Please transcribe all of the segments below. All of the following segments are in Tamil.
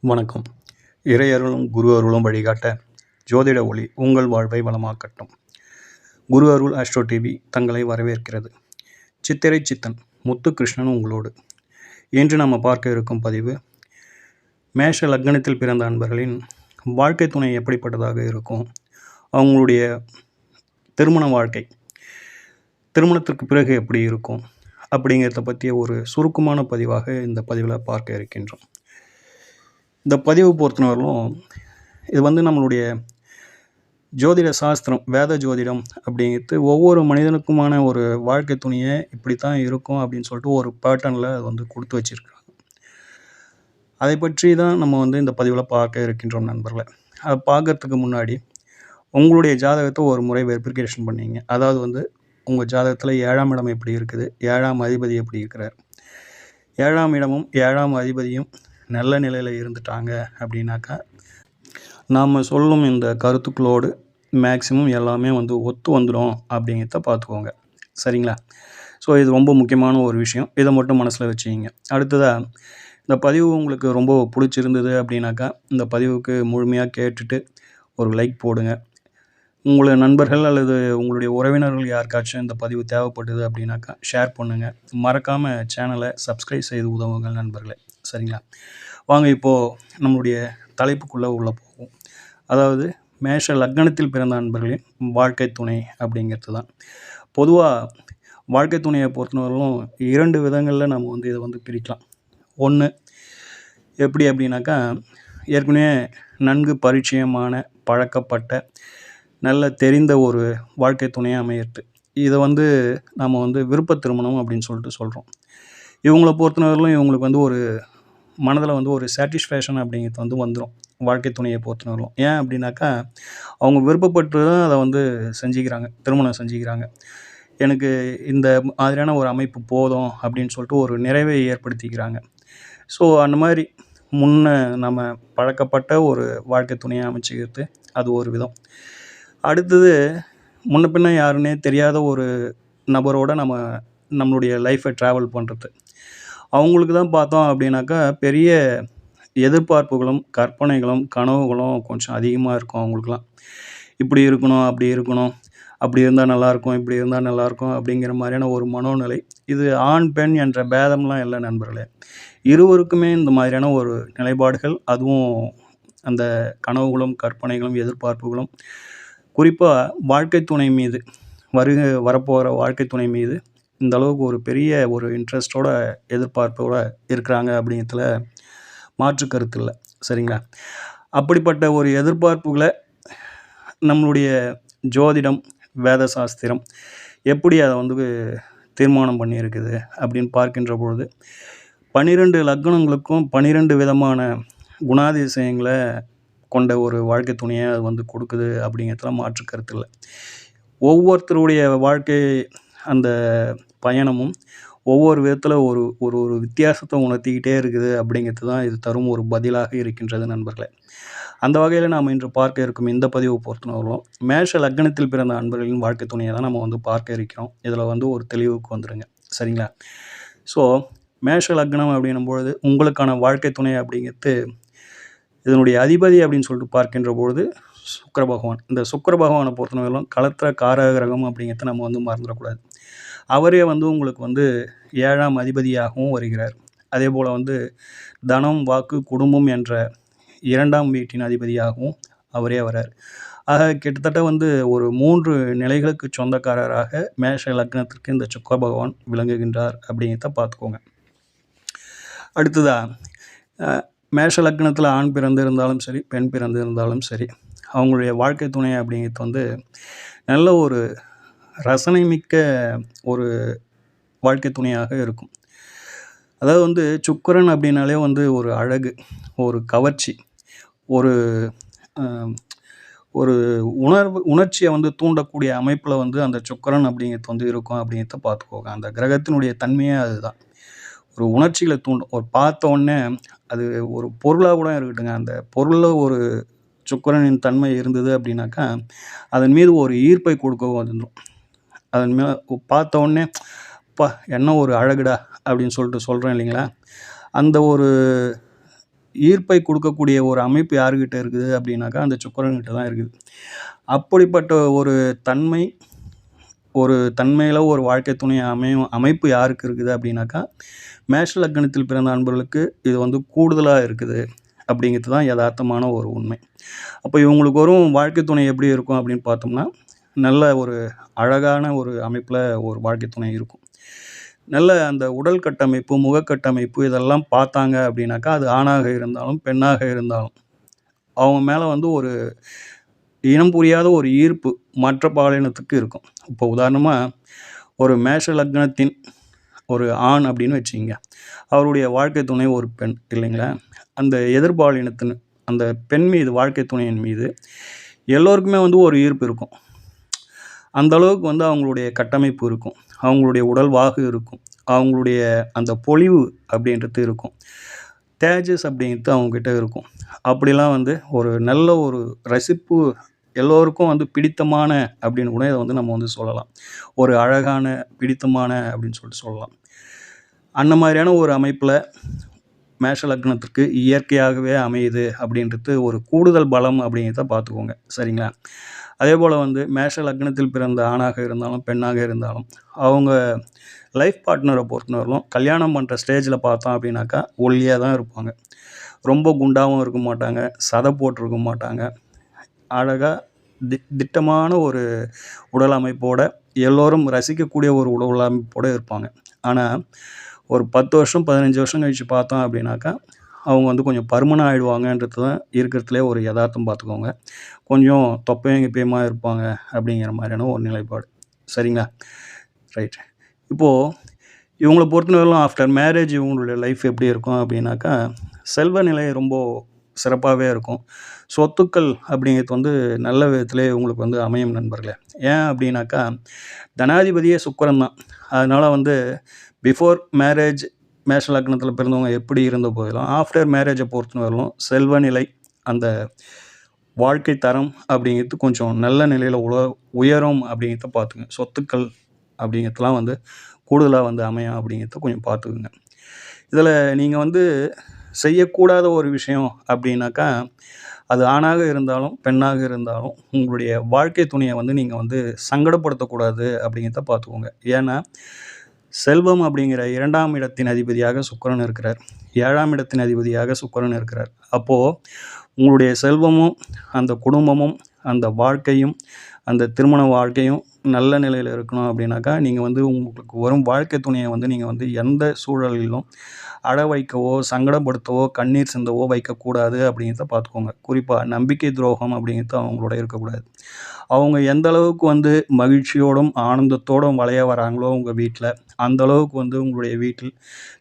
வணக்கம். இறையருளும் குரு அருளும் வழிகாட்ட ஜோதிட ஒளி உங்கள் வாழ்வை வளமாக்கட்டும். குரு அருள் ஆஸ்ட்ரோ டிவி தங்களை வரவேற்கிறது. சித்திரை சித்தன் முத்துகிருஷ்ணன் உங்களோடு. இன்று நம்ம பார்க்க இருக்கும் பதிவு, மேஷ லக்னத்தில் பிறந்த அன்பர்களின் வாழ்க்கை துணை எப்படிப்பட்டதாக இருக்கும், அவங்களுடைய திருமண வாழ்க்கை திருமணத்திற்கு பிறகு எப்படி இருக்கும் அப்படிங்கிறத பற்றிய ஒரு சுருக்கமான பதிவாக இந்த பதிவில் பார்க்க இருக்கின்றோம். இந்த பதிவு பொறுத்தவரையிலும் இது நம்மளுடைய ஜோதிட சாஸ்திரம், வேத ஜோதிடம் அப்படிங்கிறது ஒவ்வொரு மனிதனுக்குமான ஒரு வாழ்க்கை துணையை இப்படி தான் இருக்கும் அப்படின்னு சொல்லிட்டு ஒரு பேட்டர்னில் அது கொடுத்து வச்சுருக்காங்க. அதை பற்றி தான் நம்ம இந்த பதிவில் பார்க்க இருக்கின்றோம் நண்பர்களை. அதை பார்க்கறதுக்கு முன்னாடி உங்களுடைய ஜாதகத்தை ஒரு முறை வெரிஃபிகேஷன் பண்ணிங்க. அதாவது உங்கள் ஜாதகத்தில் 7ஆம் இடம் எப்படி இருக்குது, 7ஆம் அதிபதி எப்படி இருக்கிறார், 7ஆம் இடமும் 7ஆம் அதிபதியும் நல்ல நிலையில் இருந்துட்டாங்க அப்படின்னாக்கா நாம் சொல்லும் இந்த கருத்துக்களோடு மேக்சிமம் எல்லாமே ஒத்து வந்துடும் அப்படிங்கிறத பார்த்துக்கோங்க. சரிங்களா? ஸோ இது ரொம்ப முக்கியமான ஒரு விஷயம். இதை மட்டும் மனசில் வச்சுக்கிங்க. அடுத்ததாக, இந்த பதிவு உங்களுக்கு ரொம்ப பிடிச்சிருந்தது அப்படின்னாக்கா இந்த பதிவுக்கு முழுமையாக கேட்டுட்டு ஒரு லைக் போடுங்க. உங்களுடைய நண்பர்கள் அல்லது உங்களுடைய உறவினர்கள் யாருக்காச்சும் இந்த பதிவு தேவைப்பட்டது அப்படின்னாக்கா ஷேர் பண்ணுங்கள். மறக்காமல் சேனலை சப்ஸ்கிரைப் செய்து உதவுங்கள் நண்பர்களே. சரிங்களா? வாங்க இப்போது நம்மளுடைய தலைப்புக்குள்ளே போகும். அதாவது மேஷ லக்னத்தில் பிறந்த நண்பர்களின் வாழ்க்கை துணை அப்படிங்கிறது தான். பொதுவாக வாழ்க்கை துணையை பொறுத்தவரையிலும் 2 விதங்களில் நம்ம இதை பிரிக்கலாம். ஒன்று எப்படி அப்படின்னாக்கா, ஏற்கனவே நன்கு பரிச்சயமான, பழக்கப்பட்ட, நல்ல தெரிந்த ஒரு வாழ்க்கை துணையை அமையிறது. இதை நம்ம விருப்ப திருமணம் அப்படின்னு சொல்லிட்டு சொல்கிறோம். இவங்களை பொறுத்தவரையிலும் இவங்களுக்கு ஒரு மனதில் ஒரு சாட்டிஸ்ஃபேக்ஷன் அப்படிங்கிறது வந்துடும் வாழ்க்கை துணையை பொறுத்தவரையிலும். ஏன் அப்படின்னாக்கா, அவங்க விருப்பப்பட்டு தான் அதை செஞ்சுக்கிறாங்க, திருமணம் செஞ்சுக்கிறாங்க. எனக்கு இந்த மாதிரியான ஒரு அமைப்பு போதும் அப்படின்னு சொல்லிட்டு ஒரு நிறைவை ஏற்படுத்திக்கிறாங்க. ஸோ அந்த மாதிரி முன்ன நம்ம பழக்கப்பட்ட ஒரு வாழ்க்கை துணையை அமைச்சிக்கிறது அது ஒரு விதம். அடுத்தது, முன்ன பின்ன யாருன்னே தெரியாத ஒரு நபரோடு நம்மளுடைய லைஃப்பை ட்ராவல் பண்ணுறது. அவங்களுக்கு தான் பார்த்தோம் அப்படின்னாக்கா பெரிய எதிர்பார்ப்புகளும், கற்பனைகளும், கனவுகளும் கொஞ்சம் அதிகமாக இருக்கும் அவங்களுக்குலாம். இப்படி இருக்கணும், அப்படி இருக்கணும், அப்படி இருந்தால் நல்லாயிருக்கும், இப்படி இருந்தால் நல்லாயிருக்கும் அப்படிங்கிற மாதிரியான ஒரு மனோநிலை. இது ஆண் பெண் என்ற பேதம்லாம் இல்லை நண்பர்களே. இருவருக்குமே இந்த மாதிரியான ஒரு நிலைப்பாடுகள், அதுவும் அந்த கனவுகளும், கற்பனைகளும், எதிர்பார்ப்புகளும், குறிப்பாக வாழ்க்கை துணை மீது, வரப்போகிற வாழ்க்கை துணை மீது இந்த அளவுக்கு ஒரு பெரிய ஒரு இன்ட்ரெஸ்ட்டோட, எதிர்பார்ப்போட இருக்கிறாங்க அப்படிங்கிறதுல மாற்று கருத்து இல்லை. சரிங்களா? அப்படிப்பட்ட ஒரு எதிர்பார்ப்புகளை நம்மளுடைய ஜோதிடம், வேத சாஸ்திரம் எப்படி அதை தீர்மானம் பண்ணியிருக்குது அப்படின்னு பார்க்கின்ற பொழுது, 12 லக்னங்களுக்கும் 12 விதமான குணாதிசயங்களை கொண்ட ஒரு வாழ்க்கை துணையை அது கொடுக்குது அப்படிங்கிறதுல மாற்று கருத்து இல்லை. ஒவ்வொருத்தருடைய வாழ்க்கை அந்த பயணமும் ஒவ்வொரு விதத்தில் ஒரு ஒரு ஒரு வித்தியாசத்தை உணர்த்திக்கிட்டே இருக்குது அப்படிங்கிறது தான் இது தரும் ஒரு பதிலாக இருக்கின்றது நண்பர்களே. அந்த வகையில் நாம் இன்று பார்க்க இருக்கும் இந்த பதிவு பொறுத்தவரையிலும் மேஷ லக்னத்தில் பிறந்த அன்பர்களின் வாழ்க்கை துணையை தான் நம்ம பார்க்க இருக்கிறோம். இதில் ஒரு தெளிவுக்கு வந்துடுங்க. சரிங்களா? ஸோ மேஷ லக்னம் அப்படின்னும் பொழுது உங்களுக்கான வாழ்க்கை துணை அப்படிங்கிறது, இதனுடைய அதிபதி அப்படின்னு சொல்லிட்டு பார்க்கின்ற பொழுது சுக்கிர பகவான். இந்த சுக்கிர பகவானை பொறுத்தவரையிலும் களத்திர காரக கிரகம் அப்படிங்கிறத நம்ம மறந்துடக்கூடாது. அவரே உங்களுக்கு 7ஆம் அதிபதியாகவும் வருகிறார். அதே போல் தனம், வாக்கு, குடும்பம் என்ற 2ஆம் வீட்டின் அதிபதியாகவும் அவரே வரார். ஆக கிட்டத்தட்ட ஒரு 3 நிலைகளுக்கு சொந்தக்காரராக மேஷ லக்னத்திற்கு இந்த சுக்கிர பகவான் விளங்குகின்றார் அப்படிங்கிறத பார்த்துக்கோங்க. அடுத்ததாக, மேஷ லக்னத்தில் ஆண் பிறந்து இருந்தாலும் சரி, பெண் பிறந்து இருந்தாலும் சரி, அவங்களுடைய வாழ்க்கை துணை அப்படிங்கிறது நல்ல ஒரு ரசனை மிக்க ஒரு வாழ்க்கை துணையாக இருக்கும். அதாவது சுக்கிரன் அப்படின்னாலே ஒரு அழகு, ஒரு கவர்ச்சி, ஒரு ஒரு உணர்ச்சியை தூண்டக்கூடிய அமைப்பில் அந்த சுக்கிரன் அப்படிங்கிறது இருக்கும் அப்படிங்கிறத பார்த்துக்கோங்க. அந்த கிரகத்தினுடைய தன்மையே அதுதான். ஒரு உணர்ச்சிகளை தூண்டும். ஒரு பார்த்த உடனே அது ஒரு பொருளாக கூட இருக்கட்டுங்க, அந்த பொருளில் ஒரு சுக்கிரனின் தன்மை இருந்தது அப்படின்னாக்கா அதன் மீது ஒரு ஈர்ப்பை கொடுக்க வந்துடும். அதன் மேலே பார்த்த உடனே என்ன ஒரு அழகுடா அப்படின்னு சொல்லிட்டு சொல்கிறேன் இல்லைங்களா? அந்த ஒரு ஈர்ப்பை கொடுக்கக்கூடிய ஒரு அமைப்பு யாருக்கிட்ட இருக்குது அப்படின்னாக்கா அந்த சுக்கிரன்கிட்ட தான் இருக்குது. அப்படிப்பட்ட ஒரு தன்மை, ஒரு தன்மையில் ஒரு வாழ்க்கை துணை அமைப்பு யாருக்கு இருக்குது அப்படின்னாக்கா மேஷ லக்னத்தில் பிறந்த அன்பர்களுக்கு இது வந்து கூடுதலாக இருக்குது அப்படிங்கிறது தான் யதார்த்தமான ஒரு உண்மை. அப்போ இவங்களுக்கு வரும் வாழ்க்கை துணை எப்படி இருக்கும் அப்படின்னு பார்த்தோம்னா, நல்ல ஒரு அழகான ஒரு அமைப்பில் ஒரு வாழ்க்கை துணை இருக்கும். நல்ல அந்த உடல் கட்டமைப்பு, முகக்கட்டமைப்பு இதெல்லாம் பார்த்தாங்க அப்படின்னாக்கா, அது ஆணாக இருந்தாலும் பெண்ணாக இருந்தாலும் அவங்க மேலே வந்து ஒரு இனம் புரியாத ஒரு ஈர்ப்பு மற்ற பாலினத்துக்கு இருக்கும். இப்போ உதாரணமாக ஒரு மேஷ லக்னத்தின் ஒரு ஆண் அப்படின்னு வச்சுக்கிங்க, அவருடைய வாழ்க்கை துணை ஒரு பெண் இல்லைங்களா? அந்த எதிர்பாலினத்தின் அந்த பெண் மீது, வாழ்க்கை துணையின் மீது எல்லோருக்குமே வந்து ஒரு ஈர்ப்பு இருக்கும். அந்த அளவுக்கு வந்து அவங்களுடைய கட்டமைப்பு இருக்கும், அவங்களுடைய உடல் வாகு இருக்கும், அவங்களுடைய அந்த பொலிவு அப்படின்றது இருக்கும், தேஜஸ் அப்படிங்கிறது அவங்கக்கிட்ட இருக்கும். அப்படிலாம் வந்து ஒரு நல்ல ஒரு ரசிப்பு, எல்லோருக்கும் வந்து பிடித்தமான அப்படின்னு கூட இதை வந்து நம்ம வந்து சொல்லலாம். ஒரு அழகான பிடித்தமான அப்படின்னு சொல்லிட்டு சொல்லலாம். அந்த மாதிரியான ஒரு அமைப்பில் மேஷ லக்னத்திற்கு இயற்கையாகவே அமையுது அப்படின்றது ஒரு கூடுதல் பலம் அப்படிங்கிறத பார்த்துக்கோங்க. சரிங்களா? அதே போல் வந்து மேஷ லக்னத்தில் பிறந்த ஆணாக இருந்தாலும் பெண்ணாக இருந்தாலும் அவங்க லைஃப் பார்ட்னரை பொறுத்தவரையிலும் கல்யாணம் பண்ணுற ஸ்டேஜில் பார்த்தோம் அப்படின்னாக்கா ஒல்லியாக தான் இருப்பாங்க. ரொம்ப குண்டாகவும் இருக்க மாட்டாங்க, சதை போட்டிருக்க மாட்டாங்க. அழகாக திட்டமான ஒரு உடல் அமைப்போடு எல்லோரும் ரசிக்கக்கூடிய ஒரு உடல் அமைப்போடு இருப்பாங்க. ஆனால் ஒரு 10 வருஷம் 15 வருஷம் கழித்து பார்த்தோம் அப்படின்னாக்கா அவங்க வந்து கொஞ்சம் பருமனாக ஆகிடுவாங்கன்றது தான் இருக்கிறதுலே ஒரு யதார்த்தம் பார்த்துக்கோங்க. கொஞ்சம் தொப்பையும் கிப்பையுமாக இருப்பாங்க அப்படிங்கிற மாதிரியான ஒரு நிலைப்பாடு. சரிங்களா? ரைட். இப்போது இவங்கள பொறுத்தவரையிலும் ஆஃப்டர் மேரேஜ் இவங்களுடைய லைஃப் எப்படி இருக்கும் அப்படின்னாக்கா, செல்வ நிலை ரொம்ப சிறப்பாகவே இருக்கும். சொத்துக்கள் அப்படிங்கிறது வந்து நல்ல விதத்திலே இவங்களுக்கு வந்து அமையும் நண்பர்களே. ஏன் அப்படின்னாக்கா, தனாதிபதியே சுக்கிரன் தான். அதனால் வந்து பிஃபோர் மேரேஜ் மேஷ லக்னத்தில் பிறந்தவங்க எப்படி இருந்த போதிலும் ஆஃப்டர் மேரேஜை பொறுத்தவரையிலும் செல்வ நிலை, அந்த வாழ்க்கை தரம் அப்படிங்கிறது கொஞ்சம் நல்ல நிலையில் உயரும் அப்படிங்கிறத பார்த்துக்குங்க. சொத்துக்கள் அப்படிங்கிறதுலாம் வந்து கூடுதலாக வந்து அமையும் அப்படிங்கிறத கொஞ்சம் பார்த்துக்குங்க. இதில் நீங்கள் வந்து செய்யக்கூடாத ஒரு விஷயம் அப்படின்னாக்கா, அது ஆணாக இருந்தாலும் பெண்ணாக இருந்தாலும் உங்களுடைய வாழ்க்கை துணையை வந்து நீங்கள் வந்து சங்கடப்படுத்தக்கூடாது அப்படிங்கிறத பார்த்துக்கோங்க. ஏன்னா செல்வம் அப்படிங்கிற 2ஆம் இடத்தின் அதிபதியாக சுக்கிரன் இருக்கிறார், 7ஆம் இடத்தின் அதிபதியாக சுக்கிரன் இருக்கிறார். அப்போது உங்களுடைய செல்வமும் அந்த குடும்பமும் அந்த வாழ்க்கையும் அந்த திருமண வாழ்க்கையும் நல்ல நிலையில் இருக்கணும் அப்படின்னாக்கா, நீங்கள் வந்து உங்களுக்கு வரும் வாழ்க்கை துணையை வந்து நீங்கள் வந்து எந்த சூழலிலும் அட வைக்கவோ, சங்கடப்படுத்தவோ, கண்ணீர் சிந்தவோ வைக்கக்கூடாது அப்படிங்கிறத பார்த்துக்கோங்க. குறிப்பாக நம்பிக்கை துரோகம் அப்படிங்கிறது அவங்களோட இருக்கக்கூடாது. அவங்க எந்த அளவுக்கு வந்து மகிழ்ச்சியோடும் ஆனந்தத்தோடும் வளைய வராங்களோ உங்கள் வீட்டில், அந்த அளவுக்கு வந்து உங்களுடைய வீட்டில்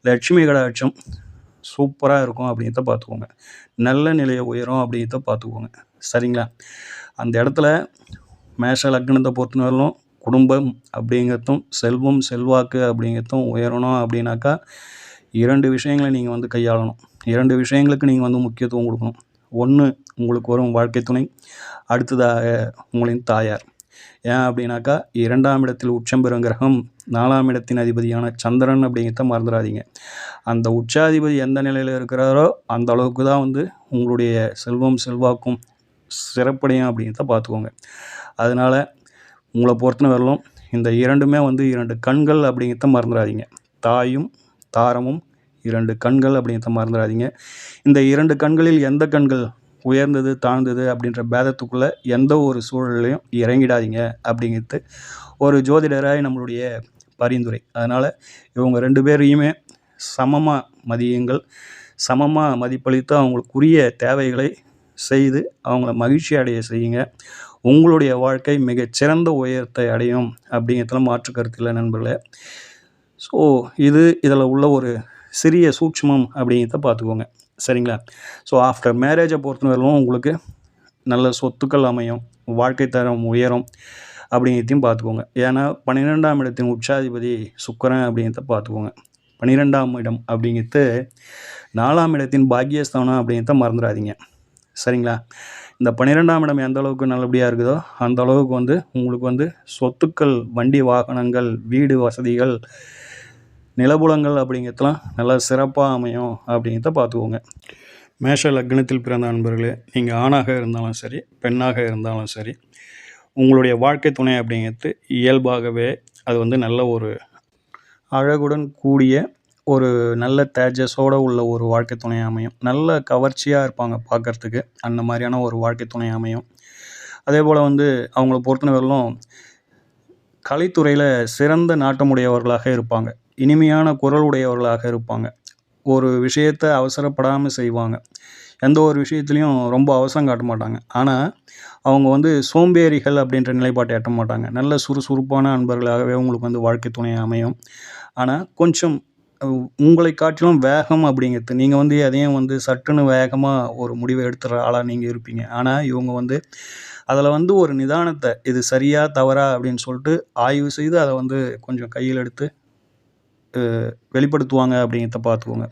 லட்சுமி கடாட்சம் சூப்பராக இருக்கும் அப்படிங்கிறத பார்த்துக்கோங்க. நல்ல நிலையை உயரும் அப்படிங்கிறத பார்த்துக்கோங்க. சரிங்களா? அந்த இடத்துல மேஷ லக்னத்தை பொறுத்தவரையிலும் குடும்பம் அப்படிங்கிறதும் செல்வம் செல்வாக்கு அப்படிங்கிறதும் உயரணும் அப்படின்னாக்கா 2 விஷயங்களை நீங்கள் வந்து கையாளணும். 2 விஷயங்களுக்கு நீங்கள் வந்து முக்கியத்துவம் கொடுக்கணும். 1 உங்களுக்கு வரும் வாழ்க்கை துணை, அடுத்ததாக உங்களின் தாயார். ஏன் அப்படின்னாக்கா 2ஆம் இடத்தில் உச்சம் பெறும் கிரகம் 4ஆம் இடத்தின் அதிபதியான சந்திரன் அப்படிங்கிறத மறந்துடாதீங்க. அந்த உச்சாதிபதி எந்த நிலையில் இருக்கிறாரோ அந்த அளவுக்கு தான் வந்து உங்களுடைய செல்வம் செல்வாக்கும் சிறப்படையும் அப்படிங்கிறத பார்த்துக்கோங்க. அதனால் உங்களை பொறுத்தவரையிலும் இந்த 2மே வந்து 2 கண்கள் அப்படிங்கிறத மறந்துடாதீங்க. தாயும் தாரமும் 2 கண்கள் அப்படிங்கிறத மறந்துடாதீங்க. இந்த 2 கண்களில் எந்த கண்கள் உயர்ந்தது தாழ்ந்தது அப்படின்ற பேதத்துக்குள்ளே எந்த ஒரு சூழலையும் இறங்கிடாதீங்க அப்படிங்கிறது ஒரு ஜோதிடராய் நம்மளுடைய பரிந்துரை. அதனால் இவங்க 2 பேரையுமே சமமாக மதியுங்கள், சமமாக மதிப்பளித்து அவங்களுக்குரிய தேவைகளை செய்து அவங்கள மகிழ்ச்சி அடைய செய்யுங்க. உங்களுடைய வாழ்க்கை மிகச்சிறந்த உயரத்தை அடையும் அப்படிங்கிறதுல மாற்று கருத்து இல்லை நண்பர்களே. ஸோ இதில் உள்ள ஒரு சிறிய சூட்சுமம் அப்படிங்கிறத பார்த்துக்கோங்க. சரிங்களா? ஸோ ஆஃப்டர் மேரேஜை பொறுத்தவரையிலும் உங்களுக்கு நல்ல சொத்துக்கள் அமையும், வாழ்க்கை தரம் உயரும் அப்படிங்கிறதையும் பார்த்துக்கோங்க. ஏன்னா 12ஆம் இடத்தின் உச்சாதிபதி சுக்கிரன் அப்படிங்கிறத பார்த்துக்கோங்க. 12ஆம் இடம் அப்படிங்கிறது 4ஆம் இடத்தின் பாக்கியஸ்தானம் அப்படிங்கிறத மறந்துடாதீங்க. சரிங்களா? இந்த 12ஆம் இடம் எந்த அளவுக்கு நல்லபடியாக இருக்குதோ அந்த அளவுக்கு வந்து உங்களுக்கு வந்து சொத்துக்கள், வண்டி வாகனங்கள், வீடு வசதிகள், நிலபுலங்கள் அப்படிங்கிறதுலாம் நல்லா சிறப்பாக அமையும் அப்படிங்கிறத பார்த்துக்கோங்க. மேஷ லக்னத்தில் பிறந்த நண்பர்களே, நீங்கள் ஆணாக இருந்தாலும் சரி, பெண்ணாக இருந்தாலும் சரி, உங்களுடைய வாழ்க்கை துணை அப்படிங்கிறது இயல்பாகவே அது வந்து நல்ல ஒரு அழகுடன் கூடிய ஒரு நல்ல தேஜஸோடு உள்ள ஒரு வாழ்க்கை துணை அமையும். நல்ல கவர்ச்சியாக இருப்பாங்க பார்க்குறதுக்கு. அந்த மாதிரியான ஒரு வாழ்க்கை துணை அமையும். அதே போல் வந்து அவங்கள பொறுத்தவரையிலும் கலைத்துறையில் சிறந்த நாட்டமுடையவர்களாக இருப்பாங்க. இனிமையான குரல் உடையவர்களாக இருப்பாங்க. ஒரு விஷயத்தை அவசரப்படாமல் செய்வாங்க. எந்த ஒரு விஷயத்துலையும் ரொம்ப அவசரம் காட்ட மாட்டாங்க. ஆனால் அவங்க வந்து சோம்பேறிகள் அப்படின்ற நிலைப்பாட்டை எட்ட மாட்டாங்க. நல்ல சுறுசுறுப்பான அன்பர்களாகவே உங்களுக்கு வந்து வாழ்க்கை துணை அமையும். ஆனால் கொஞ்சம் உங்களை காட்டிலும் வேகம் அப்படிங்கிறது நீங்கள் வந்து எதையும் வந்து சட்டுன்னு வேகமாக ஒரு முடிவை எடுத்துகிற ஆளாக நீங்கள் இருப்பீங்க. ஆனால் இவங்க வந்து அதில் வந்து ஒரு நிதானத்தை, இது சரியா தவறா அப்படின்னு சொல்லிட்டு ஆய்வு செய்து அதை வந்து கொஞ்சம் கையில் எடுத்து வெளிப்படுத்துவாங்க அப்படிங்கிறத பார்த்துக்கோங்க.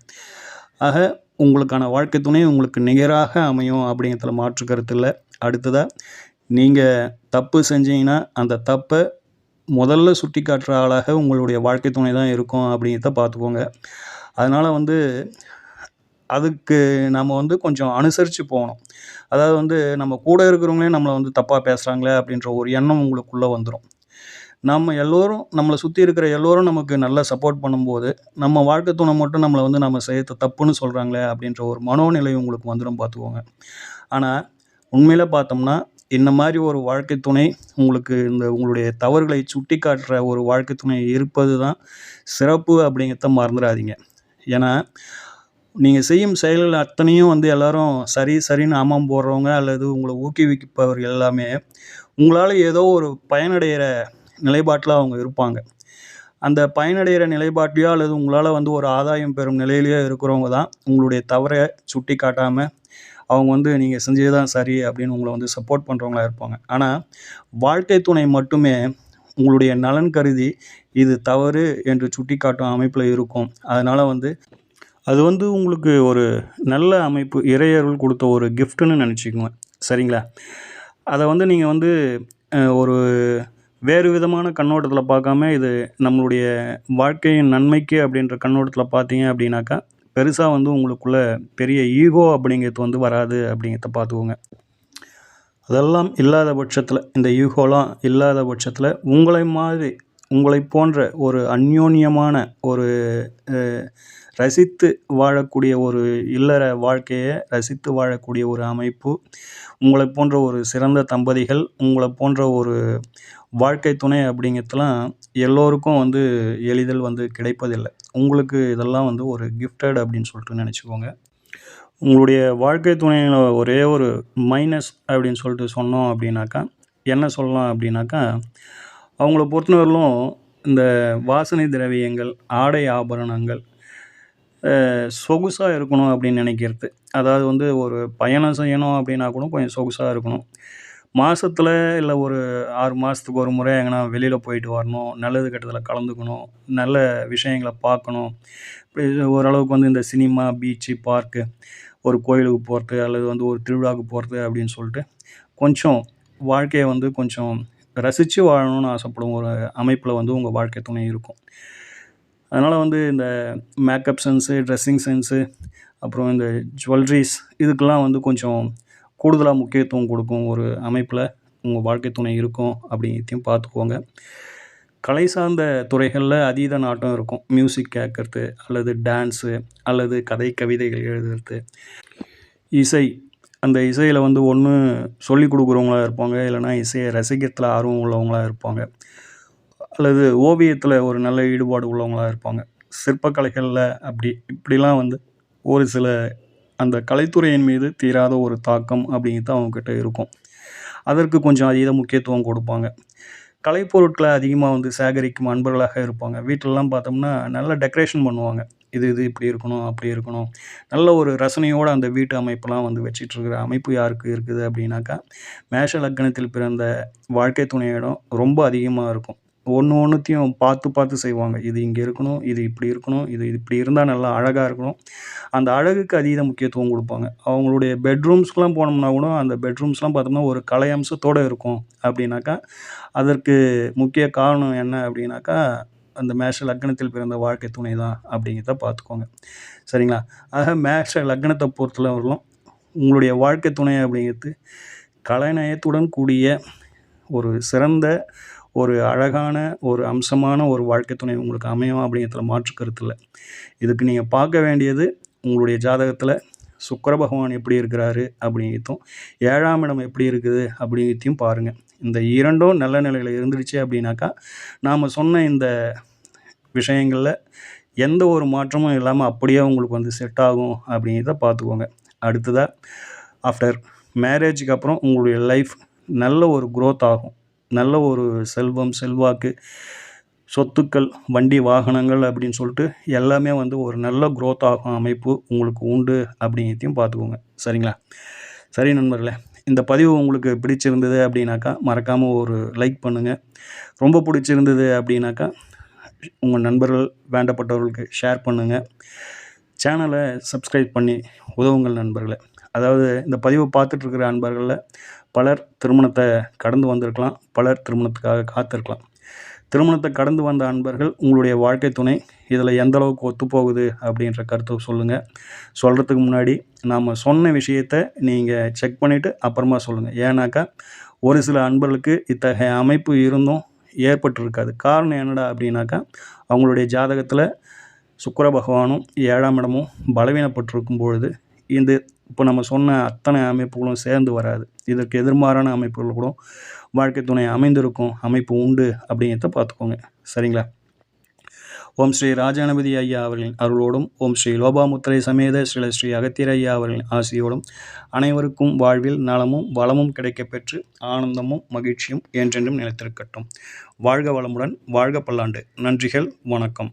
ஆக உங்களுக்கான வாழ்க்கை துணை உங்களுக்கு நிகராக அமையும் அப்படிங்கிறதுல மாற்று கருத்து இல்லை. அடுத்ததாக நீங்கள் தப்பு செஞ்சீங்கன்னா அந்த தப்பை முதல்ல சுட்டி காட்டுற ஆளாக உங்களுடைய வாழ்க்கை துணை தான் இருக்கும் அப்படிங்கிறத பார்த்துக்கோங்க. அதனால் வந்து அதுக்கு நம்ம வந்து கொஞ்சம் அனுசரித்து போகணும். அதாவது வந்து நம்ம கூட இருக்கிறவங்களே நம்மளை வந்து தப்பாக பேசுகிறாங்களே அப்படின்ற ஒரு எண்ணம் உங்களுக்குள்ளே வந்துடும். நம்ம எல்லோரும் நம்மளை சுற்றி இருக்கிற எல்லோரும் நமக்கு நல்லா சப்போர்ட் பண்ணும்போது, நம்ம வாழ்க்கை துணை மட்டும் நம்மளை வந்து நம்ம செய்யறது தப்புன்னு சொல்கிறாங்களே அப்படின்ற ஒரு மனோநிலை உங்களுக்கு வந்துடும் பார்த்துக்கோங்க. ஆனால் உண்மையில பார்த்தோம்னா, இந்த மாதிரி ஒரு வாழ்க்கை துணை உங்களுக்கு உங்களுடைய தவறுகளை சுட்டி காட்டுற ஒரு வாழ்க்கை துணை இருப்பது தான் சிறப்பு அப்படிங்கிறத மறந்துடாதீங்க. ஏன்னா, நீங்கள் செய்யும் செயல்கள் அத்தனையும் வந்து எல்லோரும் சரி சரின்னு ஆமாம் போடுறவங்க அல்லது உங்களை ஊக்குவிப்பவர்கள் எல்லாமே உங்களால் ஏதோ ஒரு பயனடைகிற நிலைப்பாட்டில் அவங்க இருப்பாங்க. அந்த பயனடைகிற நிலைப்பாட்டிலையோ அல்லது உங்களால் வந்து ஒரு ஆதாயம் பெறும் நிலையிலையோ இருக்கிறவங்க தான் உங்களுடைய தவறை சுட்டி காட்டாமல் அவங்க வந்து நீங்கள் செஞ்சது தான் சரி அப்படின்னு உங்களை வந்து சப்போர்ட் பண்ணுறவங்களா இருப்பாங்க. ஆனால் வாழ்க்கை துணை மட்டுமே உங்களுடைய நலன் கருதி இது தவறு என்று சுட்டி காட்டும் அமைப்பில் இருக்கும். அதனால் வந்து அது வந்து உங்களுக்கு ஒரு நல்ல அமைப்பு, இறையருள் கொடுத்த ஒரு கிஃப்ட்டுன்னு நினச்சிக்கோங்க. சரிங்களா? அதை வந்து நீங்கள் வந்து ஒரு வேறு விதமான கண்ணோட்டத்தில் பார்க்காம இது நம்மளுடைய வாழ்க்கையின் நன்மைக்கு அப்படின்ற கண்ணோட்டத்தில் பார்த்தீங்க அப்படின்னாக்கா, பெருசாக வந்து உங்களுக்குள்ள பெரிய ஈகோ அப்படிங்கிறது வந்து வராது அப்படிங்கிறத பார்த்துக்கோங்க. அதெல்லாம் இல்லாத பட்சத்தில், இந்த ஈகோலாம் இல்லாத பட்சத்தில் உங்களை போன்ற ஒரு அந்யோன்யமான ஒரு ரசித்து வாழக்கூடிய ஒரு இல்லற வாழ்க்கையை ரசித்து வாழக்கூடிய ஒரு அமைப்பு, உங்களை போன்ற ஒரு சிறந்த தம்பதிகள், உங்களை போன்ற ஒரு வாழ்க்கை துணை அப்படிங்கிறதுலாம் எல்லோருக்கும் வந்து எளிதில் வந்து கிடைப்பதில்லை. உங்களுக்கு இதெல்லாம் வந்து ஒரு கிஃப்டட் அப்படின்னு சொல்லிட்டு நினச்சிக்கோங்க. உங்களுடைய வாழ்க்கை துணையில் ஒரே ஒரு மைனஸ் அப்படின்னு சொல்லிட்டு சொன்னோம் அப்படின்னாக்கா, என்ன சொல்லலாம் அப்படின்னாக்கா, அவங்கள பொறுத்தவரையிலும் இந்த வாசனை திரவியங்கள், ஆடை ஆபரணங்கள் சொகுசாக இருக்கணும் அப்படின்னு நினைக்கிறது. அதாவது வந்து ஒரு பயணம் செய்யணும் அப்படின்னா கூட கொஞ்சம் சொகுசாக இருக்கணும். மாதத்துல இல்லை ஒரு 6 மாதத்துக்கு ஒரு முறை எங்கேனா வெளியில் போயிட்டு வரணும், நல்லது கெட்டதில் கலந்துக்கணும், நல்ல விஷயங்களை பார்க்கணும். இப்படி ஓரளவுக்கு வந்து இந்த சினிமா, பீச்சு, பார்க்கு, ஒரு கோயிலுக்கு போகிறது அல்லது வந்து ஒரு திருவிழாவுக்கு போகிறது அப்படின்னு சொல்லிட்டு கொஞ்சம் வாழ்க்கையை வந்து கொஞ்சம் ரசித்து வாழணும்னு ஆசைப்படும் ஒரு அமைப்பில் வந்து உங்கள் வாழ்க்கை துணை இருக்கும். அதனால் வந்து இந்த மேக்கப் சென்ஸு, ட்ரெஸ்ஸிங் சென்ஸு, அப்புறம் இந்த ஜுவல்லரிஸ் இதுக்கெல்லாம் வந்து கொஞ்சம் கூடுதலாக முக்கியத்துவம் கொடுக்கும் ஒரு அமைப்பில் உங்கள் வாழ்க்கை துணை இருக்கும் அப்படிங்கிறதையும் பார்த்துக்கோங்க. கலை சார்ந்த துறைகளில் அதீத நாட்டம் இருக்கும். மியூசிக் கேட்குறது அல்லது டான்ஸு அல்லது கதை கவிதைகள் எழுதுறது, இசை. அந்த இசையில் வந்து ஒன்று சொல்லிக் கொடுக்குறவங்களா இருப்பாங்க, இல்லைனா இசையை ரசிக்கிறதுல ஆர்வம் உள்ளவங்களாக இருப்பாங்க, அல்லது ஓவியத்தில் ஒரு நல்ல ஈடுபாடு உள்ளவங்களாக இருப்பாங்க. சிற்பக்கலைகளில் இப்படிலாம் வந்து ஒரு சில அந்த கலைத்துறையின் மீது தீராத ஒரு தாக்கம் அப்படிங்கிறது அவங்கக்கிட்ட இருக்கும். அதற்கு கொஞ்சம் அதீத முக்கியத்துவம் கொடுப்பாங்க. கலைப்பொருட்களை அதிகமாக வந்து சேகரிக்கும் அன்பர்களாக இருப்பாங்க. வீட்டிலலாம் பார்த்தோம்னா நல்லா டெக்கரேஷன் பண்ணுவாங்க. இது இப்படி இருக்கணும், அப்படி இருக்கணும். நல்ல ஒரு ரசனையோடு அந்த வீட்டு அமைப்பெல்லாம் வந்து வச்சிட்ருக்கிற அமைப்பு யாருக்கு இருக்குது அப்படின்னாக்கா, மேஷ லக்னத்தில் பிறந்த வாழ்க்கை துணையிடம் ரொம்ப அதிகமாக இருக்கும். ஒன்றுத்தையும் பார்த்து செய்வாங்க. இது இங்கே இருக்கணும், இது இப்படி இருக்கணும், இது இப்படி இருந்தால் நல்லா அழகாக இருக்கணும். அந்த அழகுக்கு அதீத முக்கியத்துவம் கொடுப்பாங்க. அவங்களுடைய பெட்ரூம்ஸ்க்குலாம் போனோம்னா கூட அந்த பெட்ரூம்ஸ்லாம் பார்த்தோம்னா ஒரு கலை அம்சத்தோடு இருக்கும் அப்படின்னாக்கா, அதற்கு முக்கிய காரணம் என்ன அப்படின்னாக்கா, அந்த மேஷ லக்னத்தில் பிறந்த வாழ்க்கை துணை தான் அப்படிங்கிறத பார்த்துக்கோங்க. சரிங்களா? ஆக மேஷ லக்னத்தை பொறுத்தளவிலும் உங்களுடைய வாழ்க்கை துணை அப்படிங்கிறது கலைநயத்துடன் கூடிய ஒரு சிறந்த ஒரு அழகான ஒரு அம்சமான ஒரு வாழ்க்கை துணை உங்களுக்கு அமையும் அப்படிங்கிறதுல மாற்று கருத்து இல்லை. இதுக்கு நீங்கள் பார்க்க வேண்டியது உங்களுடைய ஜாதகத்தில் சுக்கிர பகவான் எப்படி இருக்கிறாரு அப்படிங்கிறதும் 7ஆம் இடம் எப்படி இருக்குது அப்படிங்கிறதையும் பாருங்கள். இந்த இரண்டும் நல்ல நிலையில் இருந்துடுச்சு அப்படின்னாக்கா நாம் சொன்ன இந்த விஷயங்களில் எந்த ஒரு மாற்றமும் இல்லாமல் அப்படியே உங்களுக்கு வந்து செட் ஆகும் அப்படிங்கிறத பார்த்துக்கோங்க. அடுத்ததாக ஆஃப்டர் மேரேஜுக்கு அப்புறம் உங்களுடைய லைஃப் நல்ல ஒரு க்ரோத் ஆகும். நல்ல ஒரு செல்வம், செல்வாக்கு, சொத்துக்கள், வண்டி, வாகனங்கள் அப்படின்னு சொல்லிட்டு எல்லாமே வந்து ஒரு நல்ல க்ரோத் ஆகும் அமைப்பு உங்களுக்கு உண்டு அப்படிங்கிறதையும் பார்த்துக்கோங்க. சரிங்களா? சரி நண்பர்களே, இந்த பதிவு உங்களுக்கு பிடிச்சிருந்தது அப்படின்னாக்கா மறக்காமல் ஒரு லைக் பண்ணுங்கள். ரொம்ப பிடிச்சிருந்தது அப்படின்னாக்கா உங்கள் நண்பர்கள் வேண்டப்பட்டவர்களுக்கு ஷேர் பண்ணுங்கள். சேனலை சப்ஸ்கிரைப் பண்ணி உதவுங்கள் நண்பர்களே. அதாவது இந்த பதிவை பார்த்துட்ருக்கிற நண்பர்களில் பலர் திருமணத்தை கடந்து வந்திருக்கலாம், பலர் திருமணத்துக்காக காத்திருக்கலாம். திருமணத்தை கடந்து வந்த அன்பர்கள் உங்களுடைய வாழ்க்கை துணை இதில் எந்த அளவுக்கு ஒத்துப்போகுது அப்படின்ற கருத்தை சொல்லுங்கள். சொல்கிறதுக்கு முன்னாடி நாம் சொன்ன விஷயத்தை நீங்கள் செக் பண்ணிவிட்டு அப்புறமா சொல்லுங்கள். ஏன்னாக்கா ஒரு சில அன்பர்களுக்கு இத்தகைய அமைப்பு இருந்தும் ஏற்பட்டிருக்காது. காரணம் என்னடா அப்படின்னாக்கா அவங்களுடைய ஜாதகத்தில் சுக்கிர பகவானும் 7ஆம் இடமும் பலவீனப்பட்டிருக்கும் பொழுது இந்த இப்போ நம்ம சொன்ன அத்தனை அமைப்புகளும் சேர்ந்து வராது. இதற்கு எதிர்மாறான அமைப்புகள் கூட வாழ்க்கை துணை அமைந்திருக்கும் அமைப்பு உண்டு அப்படிங்கிறத பார்த்துக்கோங்க. சரிங்களா? ஓம் ஸ்ரீ ராஜகணபதி ஐயா அவர்களின் அருளோடும், ஓம் ஸ்ரீ லோபாமுத்திரை சமேத ஸ்ரீ அகத்தியர் ஐயா அவர்களின் ஆசியோடும் அனைவருக்கும் வாழ்வில் நலமும் வளமும் கிடைக்கப்பெற்று ஆனந்தமும் மகிழ்ச்சியும் என்றென்றும் நிலைத்திருக்கட்டும். வாழ்க வளமுடன், வாழ்க பல்லாண்டு. நன்றிகள், வணக்கம்.